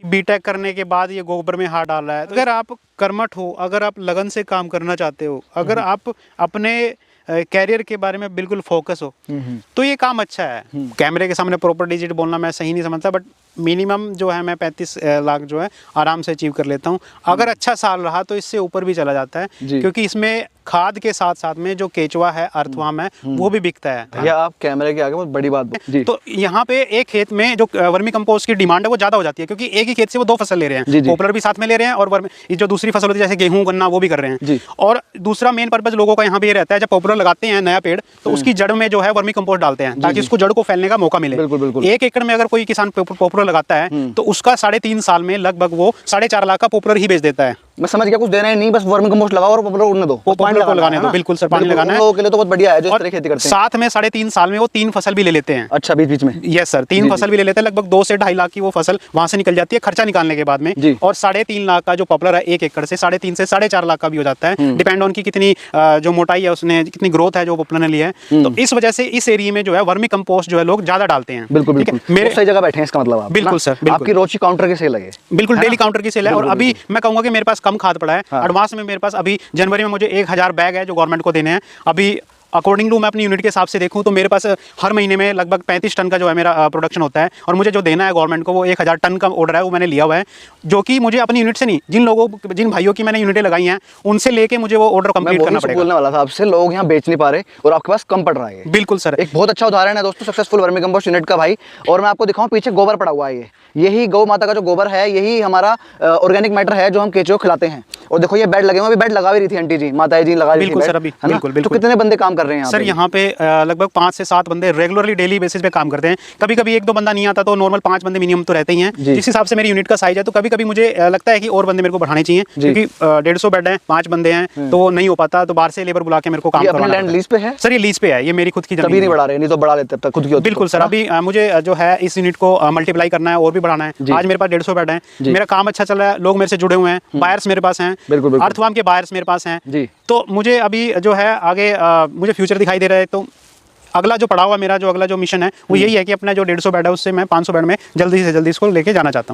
BTech करने के बाद ये गोबर में हाथ डाल रहा है। तो अगर आप कर्मठ हो, अगर आप लगन से काम करना चाहते हो, अगर आप अपने कैरियर के बारे में बिल्कुल फोकस हो, तो ये काम अच्छा है। कैमरे के सामने प्रॉपर डिजिट बोलना मैं सही नहीं समझता, बट मिनिमम जो है मैं 35 लाख जो है आराम से अचीव कर लेता हूँ। अगर अच्छा साल रहा तो इससे ऊपर भी चला जाता है, क्योंकि इसमें खाद के साथ साथ में जो केचुआ है, अर्थवाम है, वो भी बिकता है। भैया आप कैमरे के आगे बहुत बड़ी बात जी। तो यहाँ पे एक खेत में जो वर्मी कंपोस्ट की डिमांड है वो ज्यादा हो जाती है, क्योंकि एक ही खेत से वो 2 फसल ले रहे हैं। पॉपुलर भी साथ में ले रहे हैं और ये जो दूसरी फसल होती है जैसे गेहूं गन्ना वो भी कर रहे हैं। और दूसरा मेन पर्पज लोगों का यहाँ पे ये रहता है, जब पॉपुलर लगाते हैं नया पेड़ तो उसकी जड़ में जो है वर्मी कंपोस्ट डालते हैं ताकि उसको जड़ को फैलने का मौका मिले। 1 एकड़ में अगर कोई किसान पॉपुलर लगाता है तो उसका 3.5 साल में लगभग वो 4.5 लाख का पॉपुलर ही बेच देता है। मैं समझ गया, कुछ देना ही नहीं, बस वर्मी कंपोस्ट लगाओ और पॉपुलर उड़ने दो, पानी लगाने दो। बिल्कुल सर, पानी लगाना है। लोगों के लिए तो बहुत बढ़िया है जो इस तरह खेती करते हैं। साथ में 3.5 साल में वो 3 फसल भी ले लेते हैं। अच्छा, बीच बीच में? यस सर, 3 फसल भी ले लेते हैं। लगभग 2 से 2.5 लाख की वो फसल वहां से निकल जाती है खर्चा निकालने के बाद में। और 3.5 लाख का जो पॉपुलर है 1 एकड़ से 3.5 से 4.5 लाख का भी हो जाता है, डिपेंड ऑन की कितनी जो मोटाई है उसने, कितनी ग्रोथ है जो पॉपुलर ने ली है। तो इस वजह से इस एरिया में जो है वर्मी कंपोस्ट जो है लोग ज्यादा डालते हैं। बिल्कुल बिल्कुल, मेरे सही जगह बैठे हैं इसका मतलब आप। बिल्कुल सर, आपकी रोज काउंटर की सेल है? बिल्कुल डेली काउंटर की सेल है। और अभी मैं कहूंगा कि मेरे पास कम खाद पड़ा है। एडवांस में मेरे पास अभी जनवरी में मुझे 1000 बैग है जो गवर्नमेंट को देने हैं। अभी अकॉर्डिंग टू मैं अपनी यूनिट के हिसाब से देखूं तो मेरे पास हर महीने में लगभग 35 टन का जो है मेरा प्रोडक्शन होता है। और मुझे जो देना है गवर्नमेंट को वो 1000 टन का ऑर्डर है, वो मैंने लिया हुआ है, जो कि मुझे अपनी यूनिट से नहीं, जिन भाइयों की मैंने यूनिटें लगाई हैं उनसे लेके मुझे वो ऑर्डर कंप्लीट करना पड़ेगा। बोलने वाला था आपसे, लोग यहाँ बेच नहीं पा रहे और आपके पास कम पड़ रहा है। बिल्कुल सर, एक बहुत अच्छा उदाहरण है दोस्तों सक्सेसफुल वर्मी कंपोस्ट यूनिट का भाई। और मैं आपको दिखाऊं, पीछे गोबर पड़ा हुआ है, यही गौ माता का जो गोबर है, यही हमारा ऑर्गेनिक मैटर है जो हम केचुओं को खिलाते हैं। और देखो ये बेड लगे हुए, अभी बेड लगा भी रही थी आंटी जी, माता जी लगा रही थी। बिल्कुल सर, अभी बिल्कुल। तो कितने बंदे काम कर रहे हैं सर यहाँ पे? लगभग 5 से 7 बंदे रेगुलरली डेली बेसिस पे काम करते हैं। कभी कभी 1-2 बंदा नहीं आता तो नॉर्मल 5 बंदे मिनिमम तो रहते ही हैं। जिस हिसाब से मेरी यूनिट का साइज है तो कभी कभी मुझे लगता है कि और बंदे मेरे को बढ़ाने चाहिए, क्योंकि 150 बेड है, 5 बंदे हैं तो वो नहीं हो पाता, तो बाहर से लेबर बुला के मेरे को काम करवाना है। लीज पे है? सर ये लीज पे है, ये मेरी खुद की जमीन। कभी नहीं बढ़ा रहे, नहीं तो बढ़ा लेते खुद की। बिल्कुल सर, अभी मुझे जो है इस यूनिट को मल्टीप्लाई करना है और भी बढ़ाना है। आज मेरे पास 150 बेड है, मेरा काम अच्छा चल रहा है, लोग मेरे से जुड़े हुए हैं, बायर्स मेरे पास हैं, अर्थवाम के बायर्स मेरे पास हैं। तो मुझे अभी जो है आगे मुझे फ्यूचर दिखाई दे रहा है। तो अगला जो पड़ा हुआ मेरा जो अगला जो मिशन है वो यही है कि अपना जो 150 बेड है उससे मैं 500 बेड में जल्दी से जल्दी इसको लेके जाना चाहता हूँ।